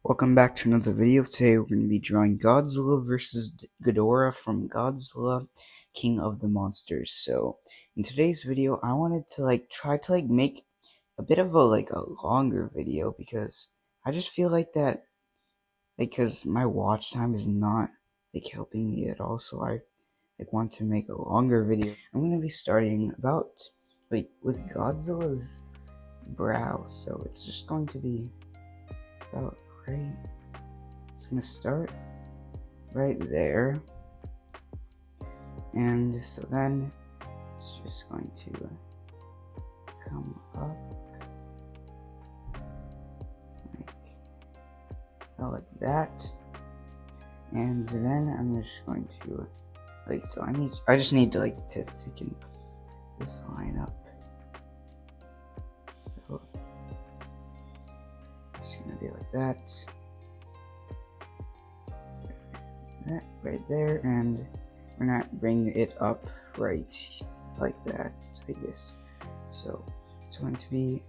Welcome back to another video. Today we're going to be drawing Godzilla vs Ghidorah from Godzilla King of the Monsters. So in today's video I wanted to try to make a bit of a longer video because I just feel like that because my watch time is not helping me at all, so I want to make a longer video. I'm going to be starting about with Godzilla's brow, so it's just going to be about right. It's gonna start right there, and so then it's just going to come up like that, and then I'm just going to I just need to to thicken this line up. So it's gonna be like that. That right there, and we're not bringing it up right like that, like this. So it's going to be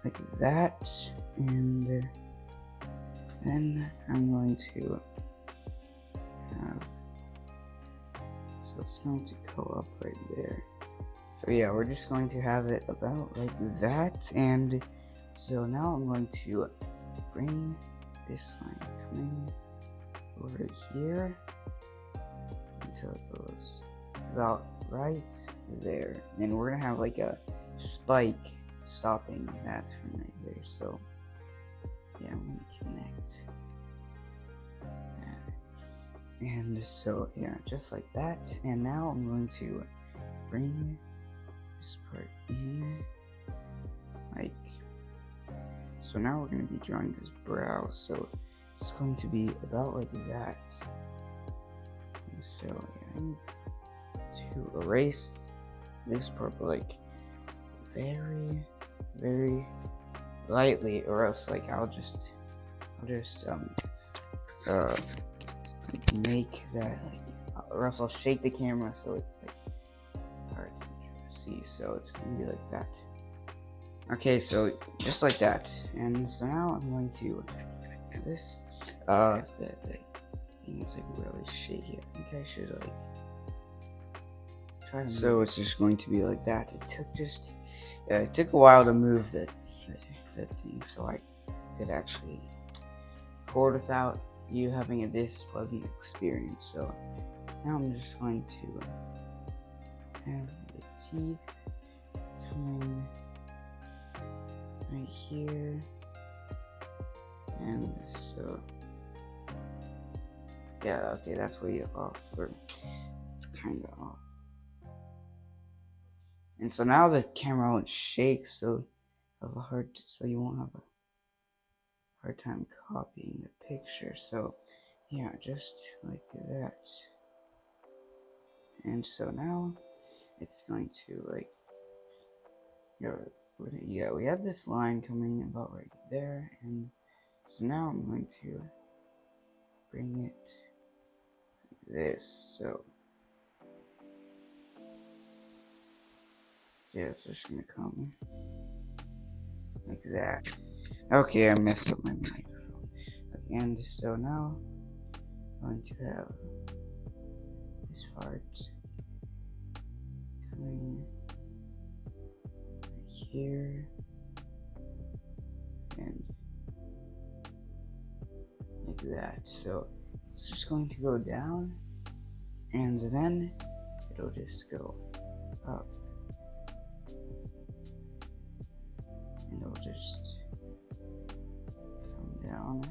like that, and then I'm going to have, so it's going to go up right there. So yeah, we're just going to have it about like that, and so now I'm going to bring this line coming over here until it goes about right there. And we're gonna have like a spike stopping that from right there. So yeah, I'm gonna connect that. And so yeah, just like that. And now I'm going to bring this part in so now we're going to be drawing his brow, so it's going to be about like that. And so yeah, I need to erase this part, but very, very lightly, or else I'll just make that or else I'll shake the camera so it's hard to see. So it's going to be like that. Okay, so just like that, and so now I'm going to this the thing is really shaky. I think I should try to move. So it's just going to be like that. It took a while to move the thing, so I could actually record without you having a displeasant experience. So now I'm just going to have the teeth coming right here, and so yeah, okay, that's way off, or it's kind of off. And so now the camera won't shake, so you won't have a hard time copying the picture. So yeah, just like that. And so now it's going to yeah, we have this line coming about right there, and so now I'm going to bring it like this. So yeah, it's just gonna come like that. Okay, I messed up my microphone. And so now I'm going to have this part coming here and like that. So it's just going to go down, and then it'll just go up, and it'll just come down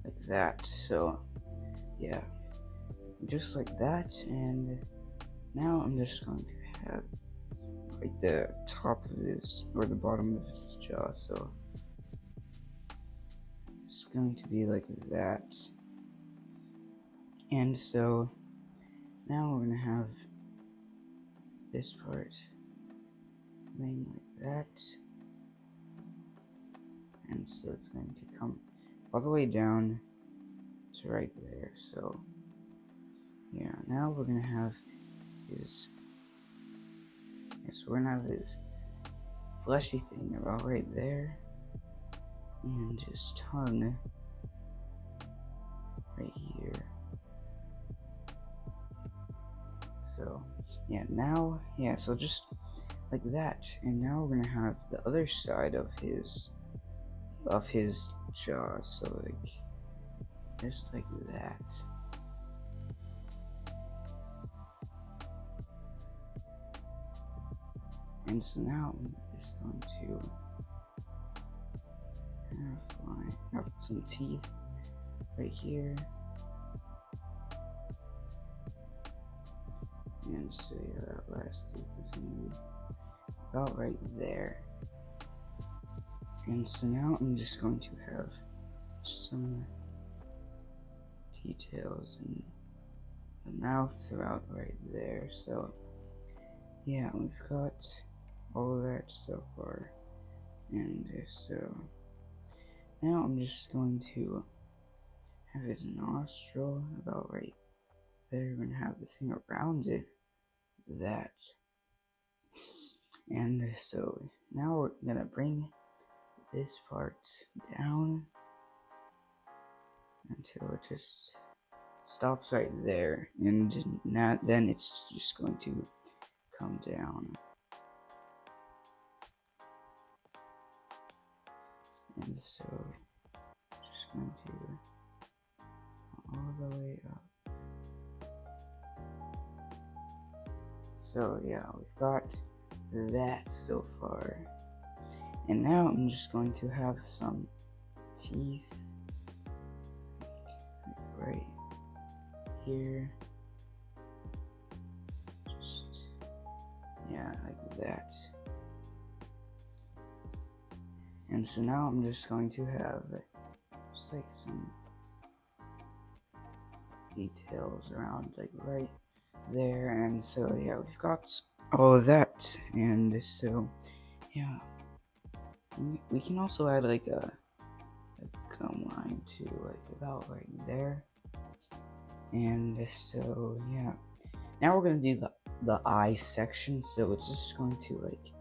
like that. So yeah, just like that. And now I'm just going to have the top of his, or the bottom of his jaw, so it's going to be like that. And so now we're gonna have this part laying like that, and so it's going to come all the way down to right there. So yeah, now we're gonna have his we're gonna have this fleshy thing about right there, and his tongue So yeah, now so just like that, and now we're gonna have the other side of his jaw. So like just like that. And so now I'm just going to have some teeth right here. And so yeah, that last tooth is going to be about right there. And so now I'm just going to have some details in the mouth throughout right there. So yeah, we've got all of that so far. And so now I'm just going to have his nostril about right there. We're going to have the thing around it, that. And so now we're going to bring this part down until it just stops right there. And now, then it's just going to come down. And so just going to go all the way up. So yeah, we've got that so far. And now I'm just going to have some teeth right here. Just, yeah, like that. And so now I'm just going to have just like some details around like right there. And so yeah, we've got all of that. And so yeah, we can also add like a gum line to like about right there. And so yeah, now we're gonna do the eye section. So it's just going to like,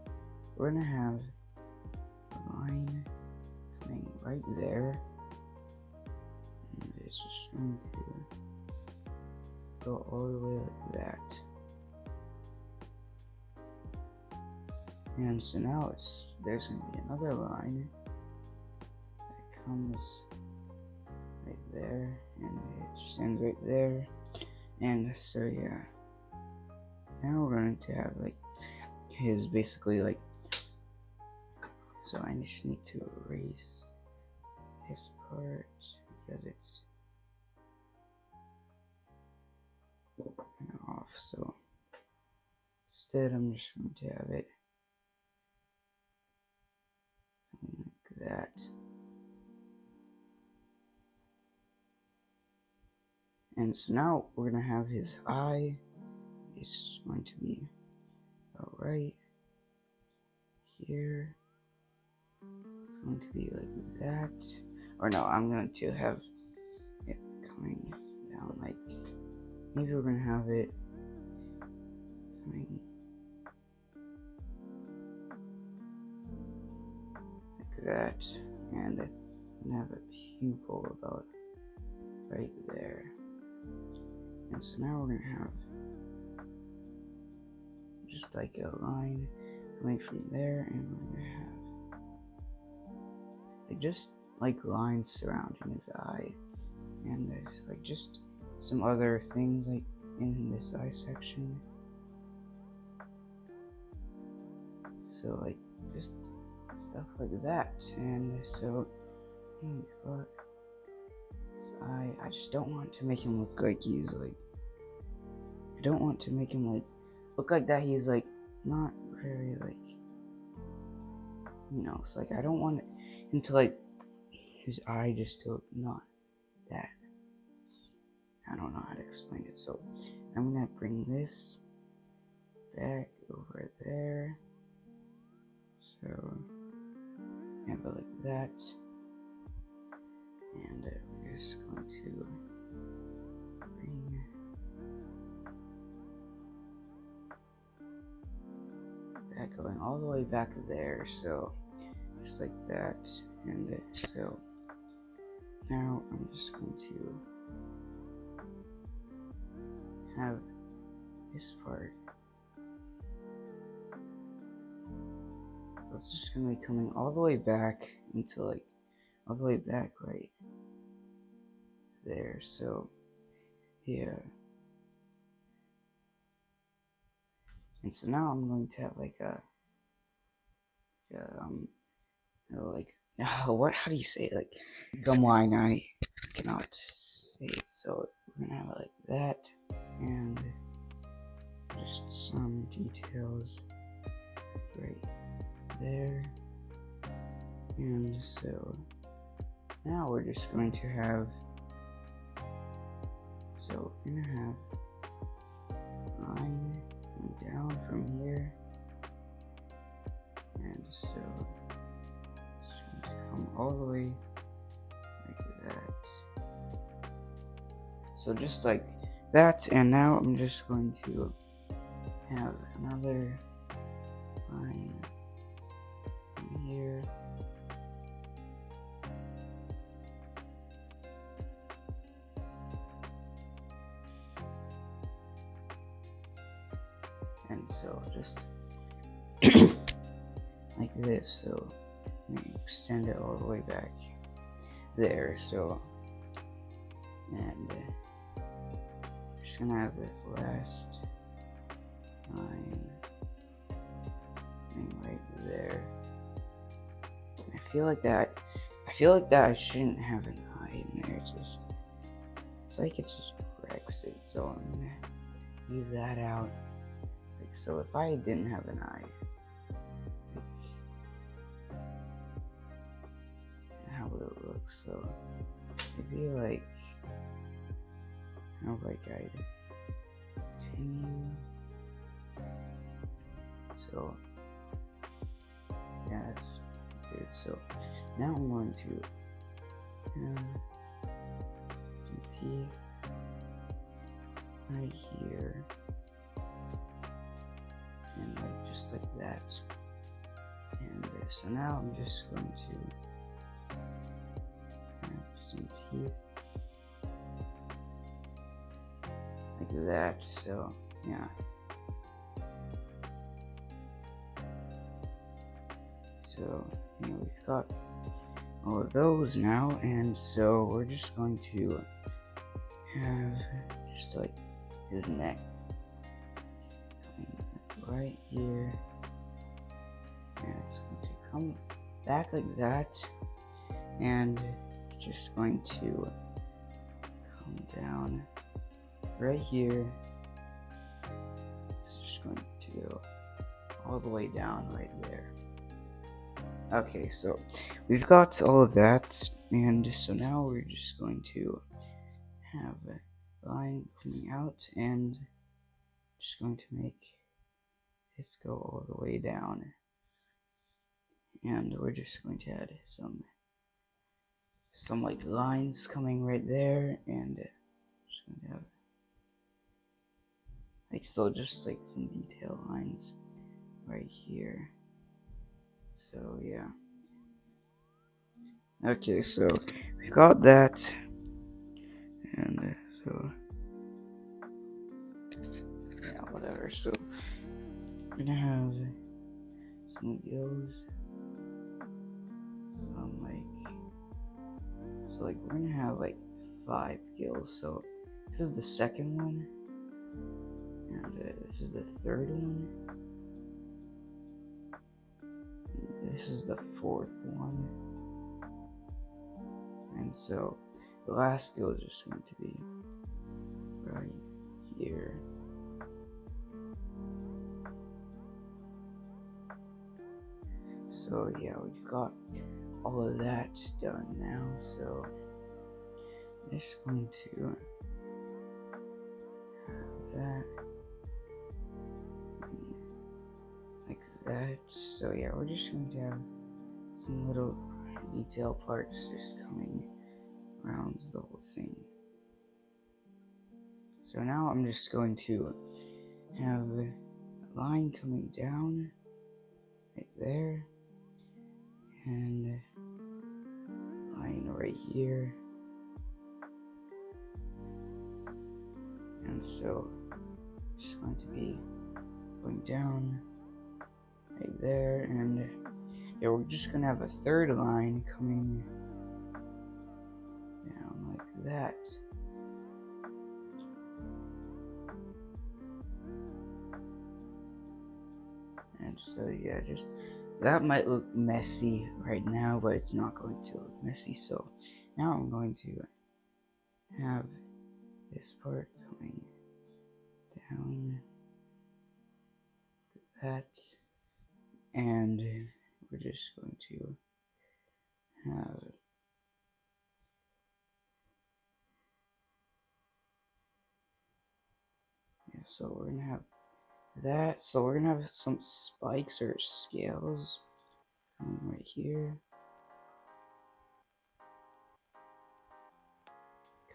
we're gonna have a line coming right there, and it's just going to go all the way like that. And so now there's going to be another line that comes right there, and it just ends right there. And so yeah, now we're going to have like his basically like, so I just need to erase this part because it's kind of off. So instead I'm just going to have it like that. And so now we're going to have his eye. It's just going to be about right here. It's going to be like that. Or no, I'm going to have it coming down like, maybe we're going to have it coming like that. And I'm going to have a pupil about right there. And so now we're going to have just like a line coming from there, and we're going to have like just like lines surrounding his eye, and there's like just some other things like in this eye section. So like just stuff like that. And so we've got his eye. I just don't want to make him look like he's like, I don't want to make him like look like that he's like not really like, you know, it's like I don't want him to like his eye just to look not that. I don't know how to explain it. So I'm gonna bring this back over there. So have it like that, and we're just going to bring that going all the way back there. So just like that. And so now I'm just going to have this part. So it's just gonna be coming all the way back into like all the way back right there. So yeah. And so now I'm going to have like like what? How do you say it? Like dumb line. I cannot say it. So we're gonna have it like that, and just some details right there. And so now we're just going to have. So we're gonna have line down from here, and so it's going to come all the way like that. So just like that, and now I'm just going to have another line from here. And so just like this, so let me extend it all the way back there. So, and just gonna have this last line thing right there. I feel like that I shouldn't have an eye in there. It's like it just corrects it. So I'm gonna leave that out. Like, so if I didn't have an eye, like, how would it look? So it'd be like, I'd continue. So yeah, that's good. So now I'm going to have some teeth right here. And like just like that. And so now I'm just going to have some teeth like that. So yeah. So we've got all of those now, and so we're just going to have just like his neck right here, and it's going to come back like that, and it's just going to come down right here. It's just going to go all the way down right there. Okay, so we've got all of that, and so now we're just going to have a line coming out, and just going to make this go all the way down, and we're just going to add some like lines coming right there, and just going to have like so just like some detail lines right here. So yeah. Okay, so we got that, and so yeah, whatever. So we're gonna have some gills, we're gonna have like 5 gills. So this is the second one, and this is the third one, and this is the fourth one, and so the last gill is just going to be right here. So yeah, we've got all of that done now, so I'm just going to have that like that. So yeah, we're just going to have some little detail parts just coming around the whole thing. So now I'm just going to have a line coming down right there, and a line right here, and so just going to be going down right there, and yeah, we're just gonna have a third line coming down like that. And so yeah, just that might look messy right now, but it's not going to look messy. So now I'm going to have this part coming down like that, and we're just going to have so we're gonna have that. So we're gonna have some spikes or scales coming right here,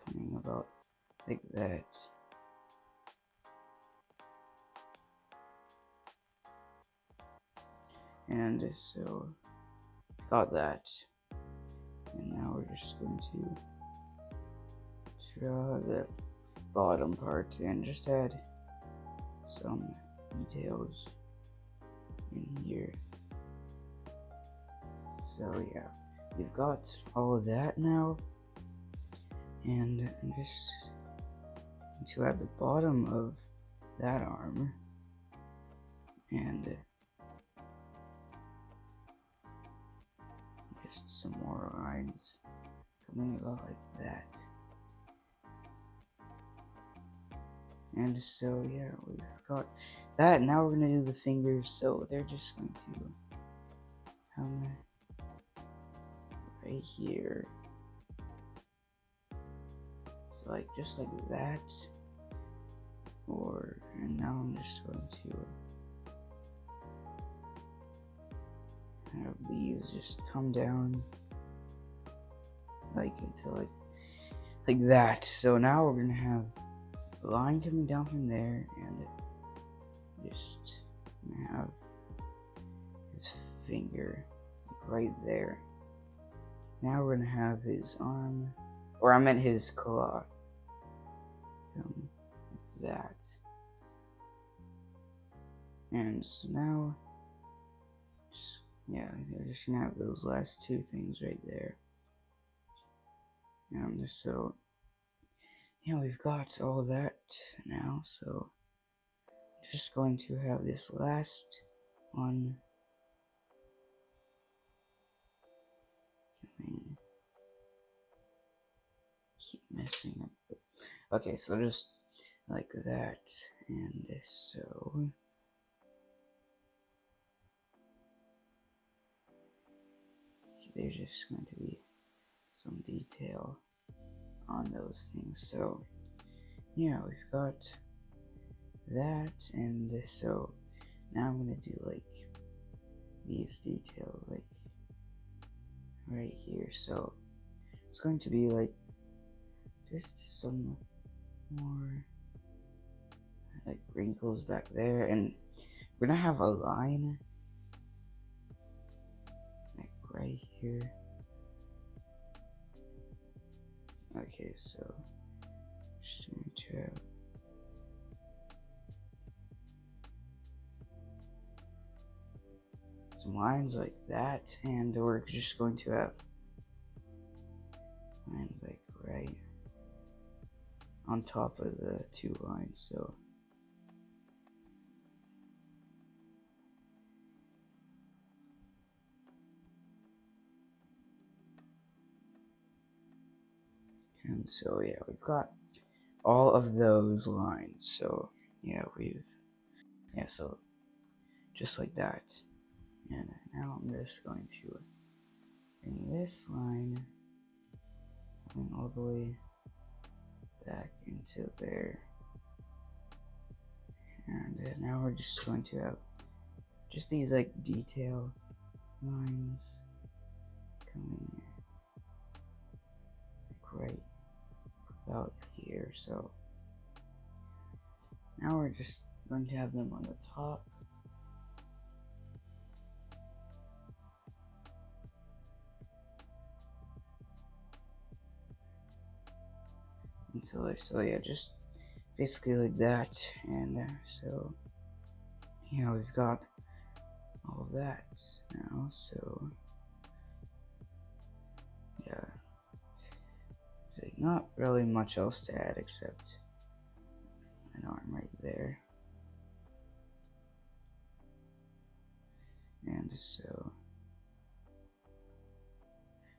coming about like that. And so got that. And now we're just going to draw the bottom part and just add some details in here. So yeah, we've got all of that now, and I'm just going to add the bottom of that arm, and just some more lines coming about like that. And so yeah, we've got that. Now we're gonna do the fingers, so they're just going to come right here. So like just like that. And now I'm just going to have these just come down like until like that. So now we're gonna have a line coming down from there, and just gonna have his finger right there. Now we're gonna have his arm, or I meant his claw, come like that. And so now, yeah, we're just gonna have those last two things right there. And so, yeah, we've got all that now, so just going to have this last one coming. Keep messing up. Okay, so just like that, and so there's just going to be some detail on those things. So yeah, we've got that, and so now I'm gonna do like these details like right here. So it's going to be like just some more like wrinkles back there, and we're gonna have a line like right here. Okay, so just going to have some lines like that, and we're just going to have lines like right on top of the two lines. So and so yeah, we've got all of those lines. So yeah, so just like that. And now I'm just going to bring this line coming all the way back into there. And now we're just going to have just these like detail lines coming like right about here. So now we're just going to have them on the top. So yeah, just basically like that. And so yeah, we've got all of that now. So yeah, like, not really much else to add except an arm right there. And so,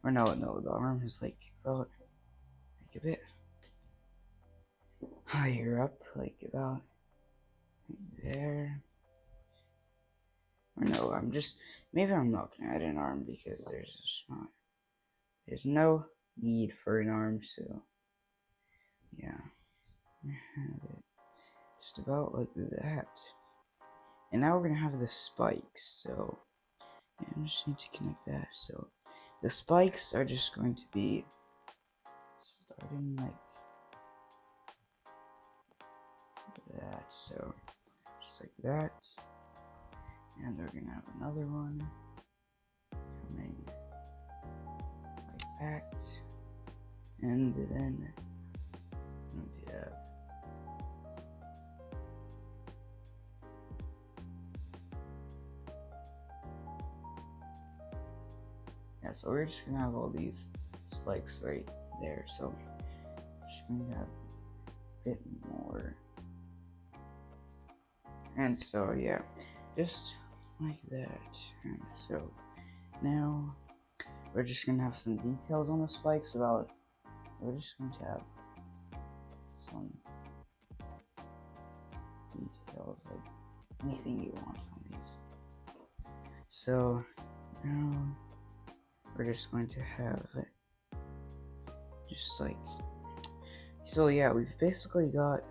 or no, the arm is like about a bit higher up, like about right there. Or no, maybe I'm not gonna add an arm because there's no need for an arm, so yeah, I have it just about like that. And now we're gonna have the spikes, so yeah, I just need to connect that. So the spikes are just going to be starting like that, so just like that. And we're gonna have another one coming like that. And then I'm going to have yeah, so we're just gonna have all these spikes right there. So just gonna have a bit more. And so yeah, just like that. And so now we're just gonna have some details on the spikes about we're just going to have some details like anything you want on these. So now we're just going to have just like, so yeah, we've basically got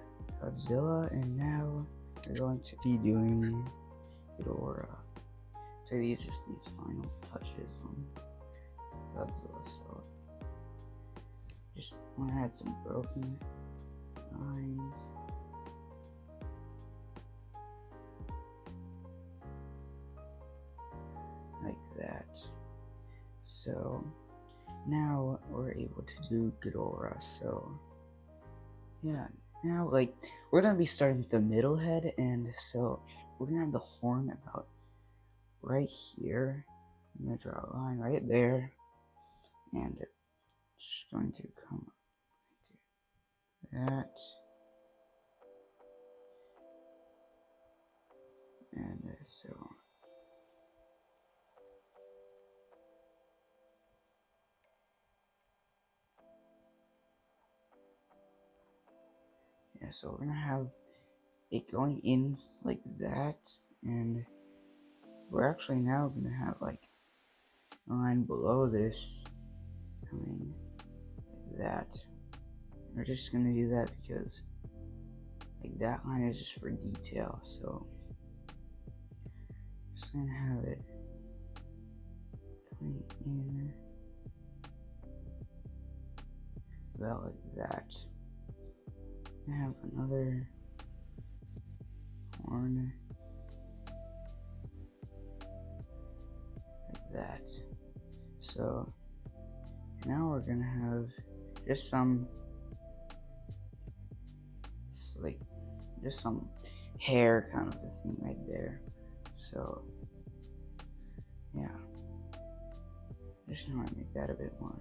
Godzilla, and now we're going to be doing Ghidorah. So these just these final touches on Godzilla. So just want to add some broken lines. Like that. So now we're able to do Ghidorah. So yeah, now like we're gonna be starting with the middle head, and so we're gonna have the horn about right here. I'm gonna draw a line right there, and it's going to come like that, and so yeah, so we're gonna have it going in like that, and we're actually now gonna have like a line below this coming like that. We're just gonna do that because like that line is just for detail, so just gonna have it coming in about like that. I have another horn like that. So now we're gonna have just some hair kind of a thing right there. So yeah, just want to make that a bit more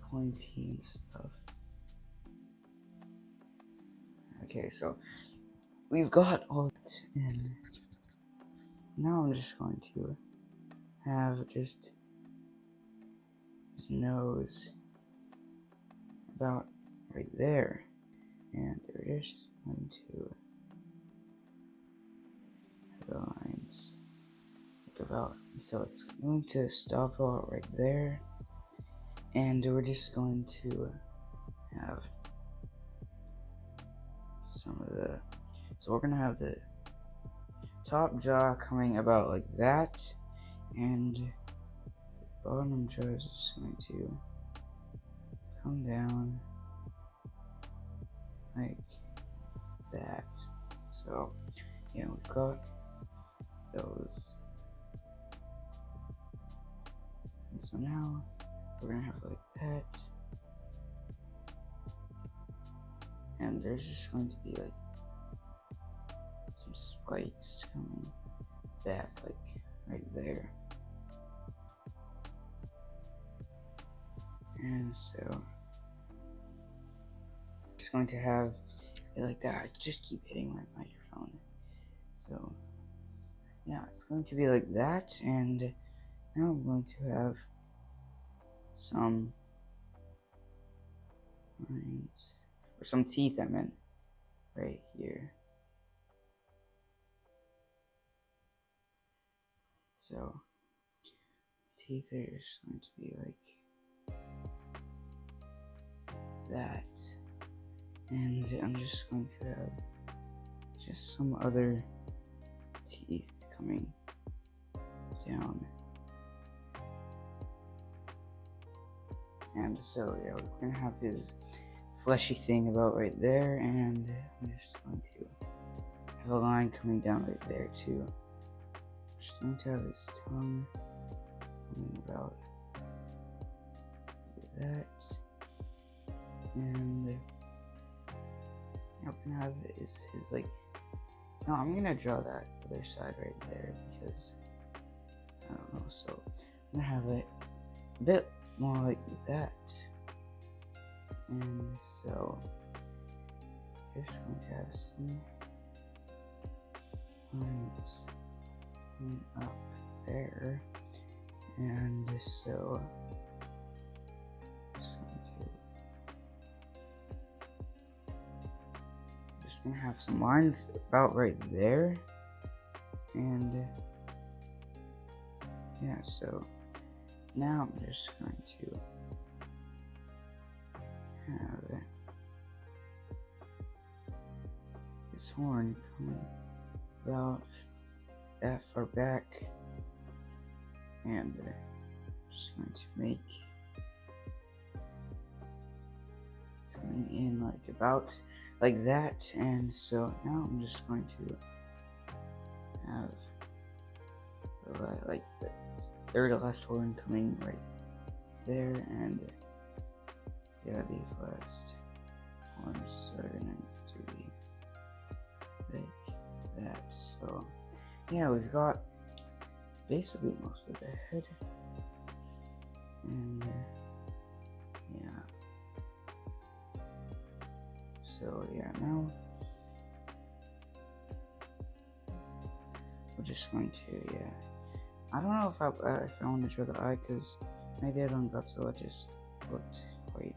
pointy and stuff. Okay, so we've got all that in. Now I'm just going to have just his nose about right there, and we're just going to have the lines like about, so it's going to stop out right there, and we're just going to have some of the, so we're gonna have the top jaw coming about like that, and the bottom jaw is just going to come down like that. So yeah, we've got those, and so now we're gonna have like that, and there's just going to be like some spikes coming back, like right there. And so just going to have it like that. I just keep hitting my microphone. So yeah, it's going to be like that, and now I'm going to have some lines, or some teeth, I meant, right here. So teeth are just going to be like that, and I'm just going to have just some other teeth coming down. And so yeah, we're gonna have his fleshy thing about right there, and I'm just going to have a line coming down right there too. Just going to have his tongue coming about like that, and we're gonna have his like. No, I'm gonna draw that other side right there because I don't know. So I'm gonna have it a bit more like that, and so just going to have some lines coming up there, and so just gonna have some lines about right there, and yeah, so now I'm just going to have this horn coming about that far back, and just going to make coming in like about like that, and so now I'm just going to have like the third last horn coming right there, and yeah, these last horns are going to be like that. So yeah, we've got basically most of the head, and yeah. So yeah, now we're just going to, yeah. I don't know if I want to draw the eye, because my dad on Godzilla just looked quite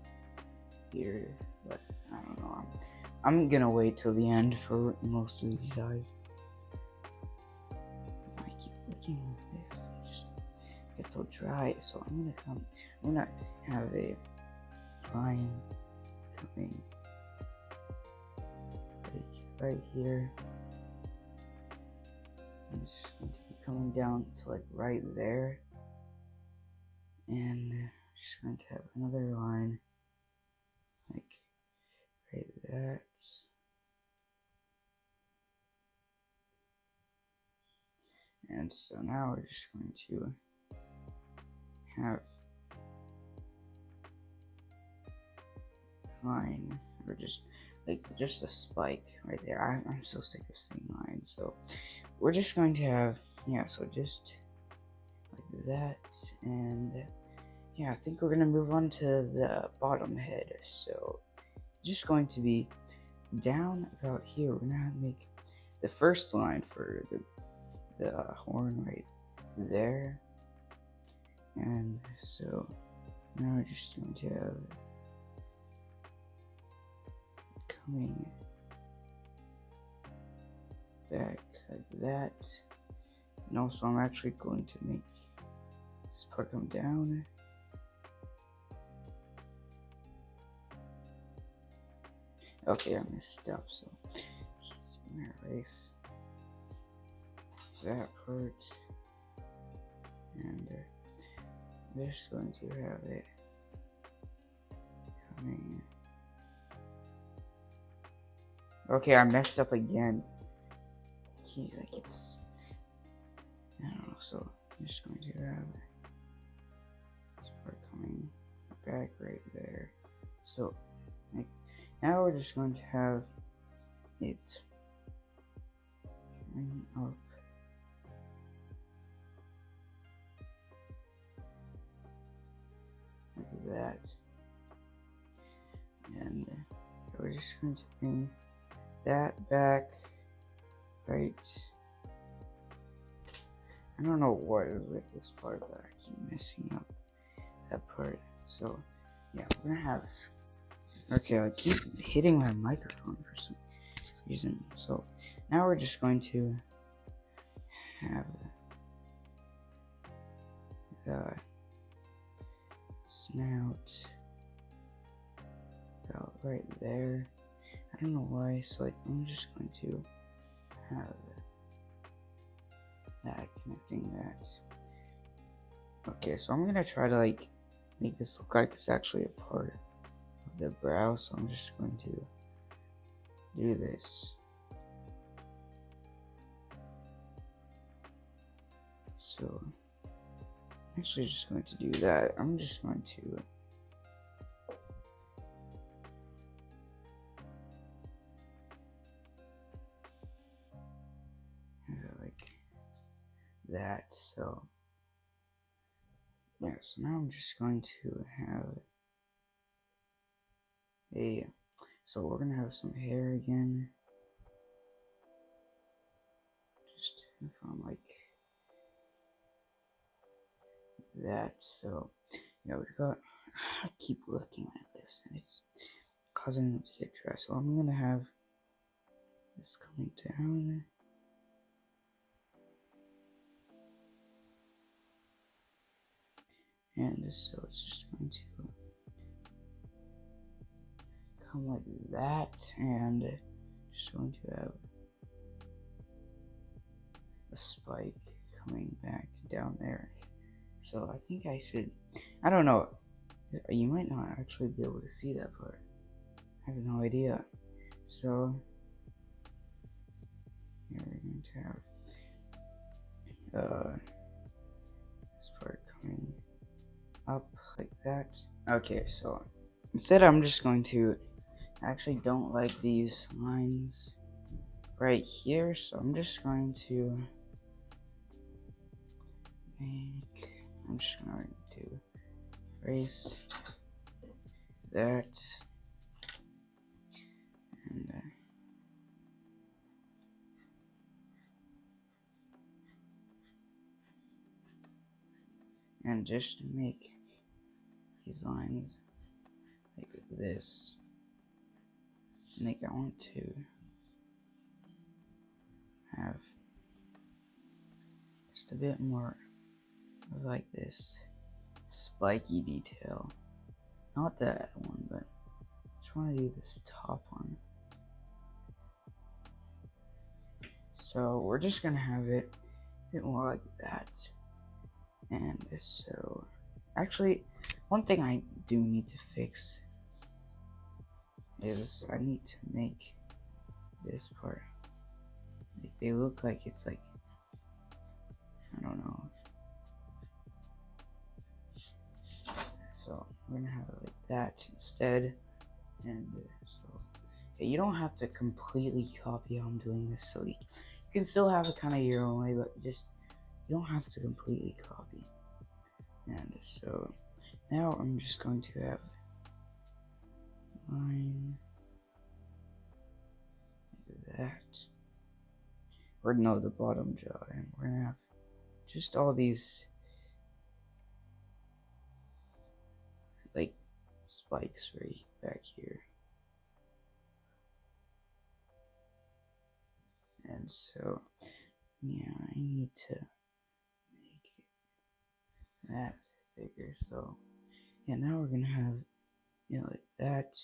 weird, but I don't know. I'm gonna wait till the end for most of these eyes. I keep looking at this, it just gets so dry. So I'm gonna have a line coming right here. And it's just going to be coming down to like right there, and just going to have another line like right that, and so now we're just going to have line, or just a spike right there. I'm so sick of seeing lines, so we're just going to have, yeah, so just like that, and yeah, I think we're gonna move on to the bottom head. So just going to be down about here. We're gonna make the first line for the horn right there, and so now we're just going to have coming back like that, and also I'm actually going to make this part come down. Okay, I messed up, so just gonna erase that part, and I'm just going to have it coming. Okay, I messed up again. Like it's, I don't know, so I'm just going to have this part coming back right there. So like, now we're just going to have it turn up like that, and we're just going to bring that back, right? I don't know what is with this part, but I keep messing up that part. So yeah, we're gonna have, okay, I keep hitting my microphone for some reason. So now we're just going to have the snout about right there. I don't know why, so like I'm just going to have that connecting that. Okay, so I'm gonna try to like make this look like it's actually a part of the brow, so I'm just going to do this. So I'm actually just going to do that. I'm just going to like that. So yeah, so now I'm just going to have a, so we're gonna have some hair again, just from like that. So yeah, we've got, I keep looking at this and it's causing them to get dry. So I'm gonna have this coming down, and so it's just going to come like that, and just going to have a spike coming back down there. So I think I should, I don't know, you might not actually be able to see that part. I have no idea. So here we're going to have this part coming up like that. Okay, so instead I'm just going to, I actually don't like these lines right here, so I'm just going to make, I'm just going to erase that, and just to make these lines like this, like I want to have just a bit more of like this spiky detail. Not that one, but I just want to do this top one. So we're just gonna have it a bit more like that. And so, actually, one thing I do need to fix is I need to make this part, like, they look like it's like, I don't know. So we're gonna have it like that instead. And so yeah, you don't have to completely copy how I'm doing this, so you can still have it kind of your own way, but just, you don't have to completely copy. And so now I'm just going to have line like that, or no, the bottom jaw, and we're gonna have just all these like spikes right back here. And so yeah, I need to make that bigger. So yeah, now we're gonna have, you know, like that,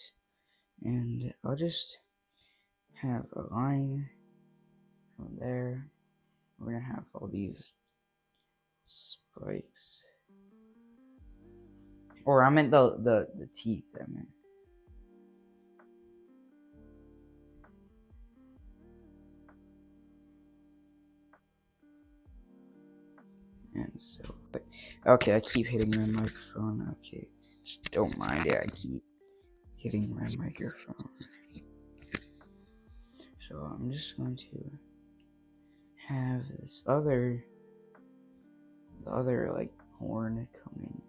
and I'll just have a line from there. We're gonna have all these spikes, or I meant the teeth. I meant. And so, okay, I keep hitting my microphone. Okay, just don't mind it. I keep hitting my microphone. So I'm just going to have this the other like horn coming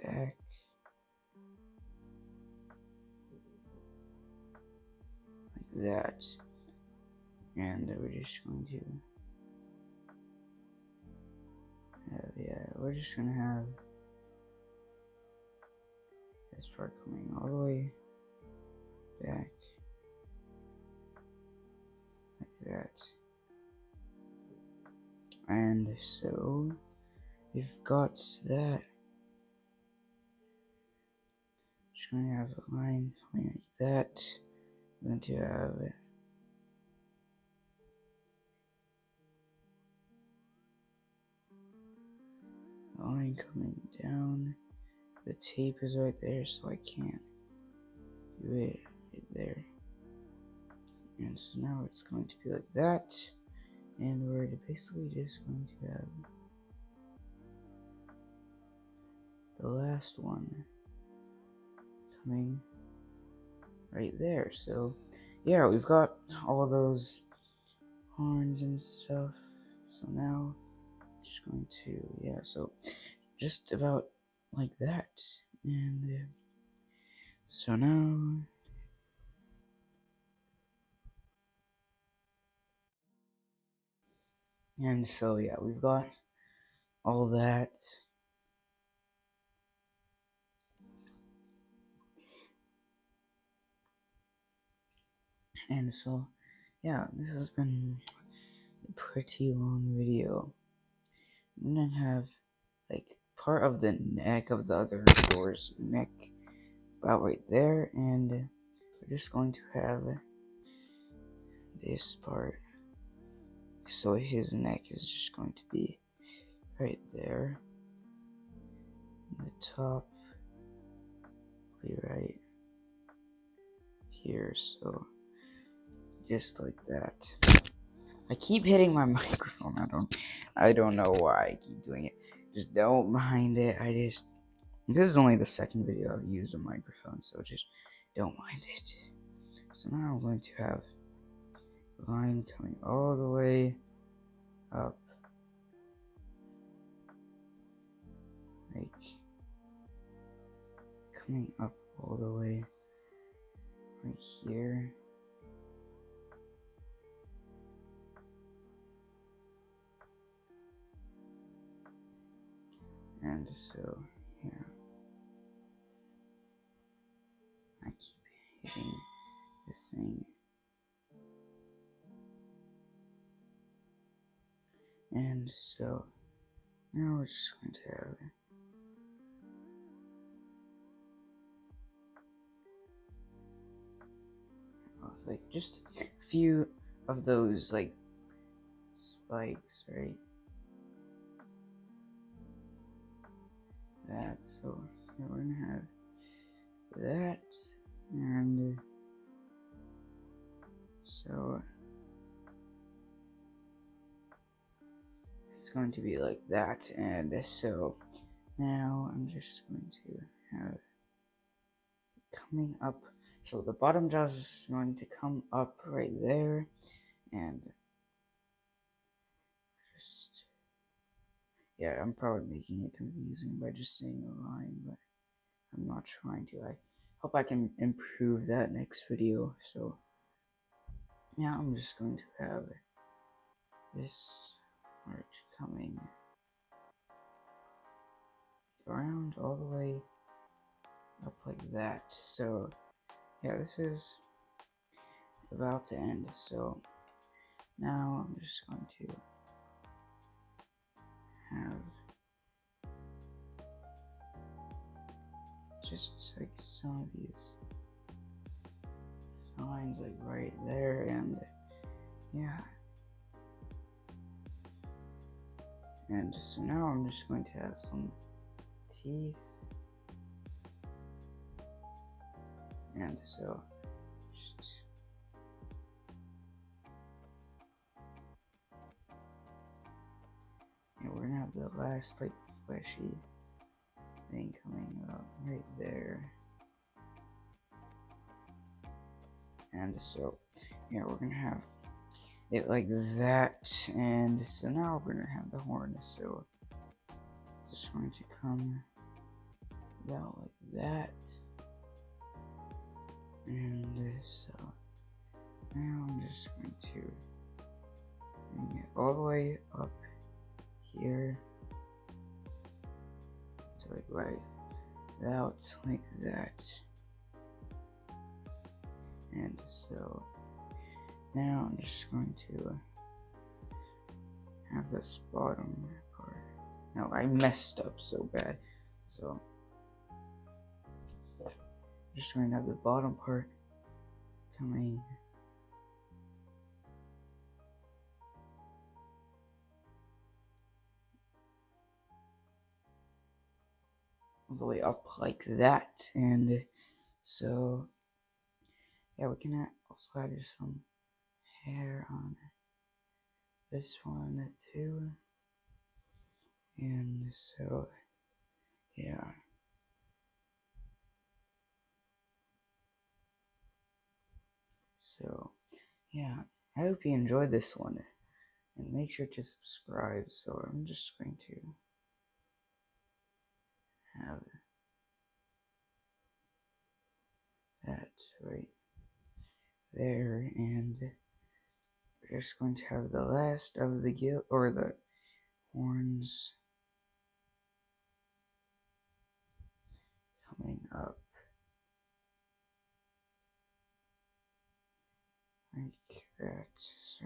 back. Like that. And we're just going to we're just gonna have this part coming all the way back like that. And so we've got that. Just gonna have a line coming like that. I'm going to have a line coming down. The tape is right there, so I can't do it right there. And so now it's going to be like that. And we're basically just going to have the last one coming right there. So yeah, we've got all those horns and stuff. So now just going to so just about like that. And so now we've got all that. And so yeah, this has been a pretty long video. I'm gonna have like part of the neck of the other door's neck about right there, and we're just going to have this part, so his neck is just going to be right there, and the top will be right here, so just like that. I keep hitting my microphone. I don't know why I keep doing it. Just don't mind it. This is only the second video I've used a microphone, so just don't mind it. So now I'm going to have a line coming all the way up, like coming up all the way right here. And so, yeah, I keep hitting the thing. And so, now we're just going to have like just a few of those like spikes, right? That, so yeah, we're gonna have that, and so it's going to be like that. And so now I'm just going to have it coming up, so the bottom jaw is going to come up right there, and just I'm probably making it confusing by just saying a line, but I'm not trying to. I hope I can improve that next video. So now I'm just going to have this part coming around all the way up like that. So yeah, this is about to end. So now I'm just going to have just like some of these lines like right there, and yeah. And so now I'm just going to have some teeth, and so just we're gonna have the last like fleshy thing coming up right there. And so yeah, we're gonna have it like that, and so now we're gonna have the horn. So just going to come out like that, and so now I'm just going to bring it all the way up here to like right out like that. And so now I'm just going to have this bottom part. No, I messed up so bad. So I'm just going to have the bottom part coming all the way up like that. And so yeah, we can also add just some hair on this one too. And so yeah, so yeah, I hope you enjoyed this one, and make sure to subscribe. So I'm just going to have that right there, and we're just going to have the last of the gill, or the horns, coming up like that. So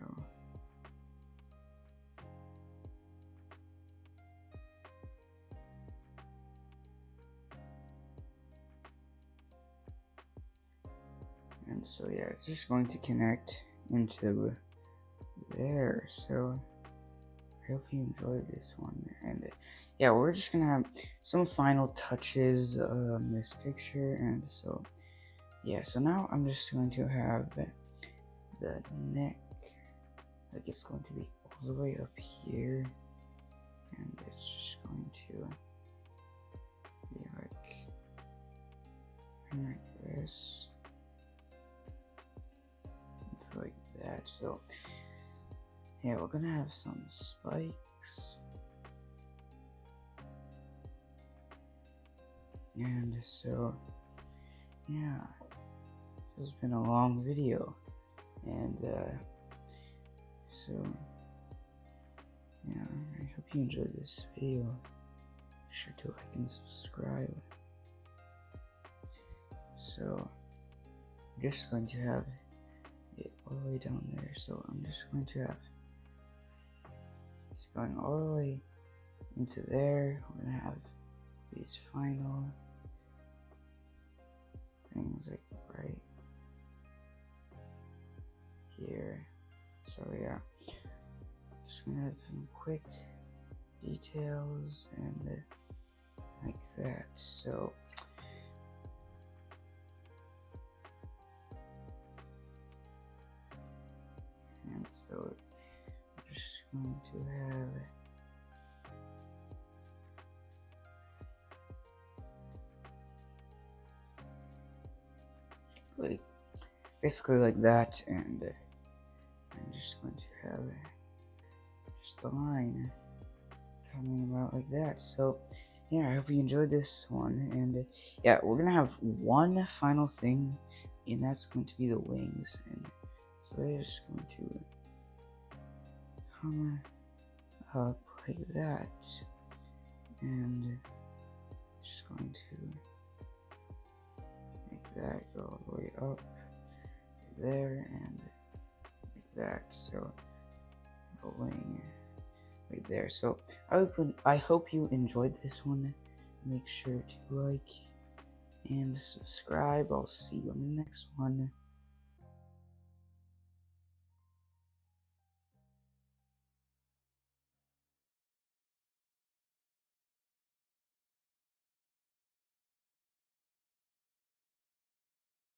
and so yeah, it's just going to connect into there. So I hope you enjoyed this one, and yeah, we're just gonna have some final touches on this picture. And so yeah, so now I'm just going to have the neck, like it's going to be all the way up here, and it's just going to be like this, it's like that. So yeah, we're gonna have some spikes, and so yeah, this has been a long video, and so yeah, I hope you enjoyed this video. Be sure to like and subscribe. So I'm just going to have it all the way down there. So I'm just going to have it's going all the way into there. We're gonna have these final things like right here. So yeah, just gonna have some quick details and like that. So and so I'm just going to have like basically like that, and I'm just going to have just a line coming about like that. So yeah, I hope you enjoyed this one, and yeah, we're gonna have one final thing, and that's going to be the wings. And so they're just going to come up like that, and just going to make that go all the way up there and like that. So a wing right there. So I hope you enjoyed this one. Make sure to like and subscribe. I'll see you on the next one.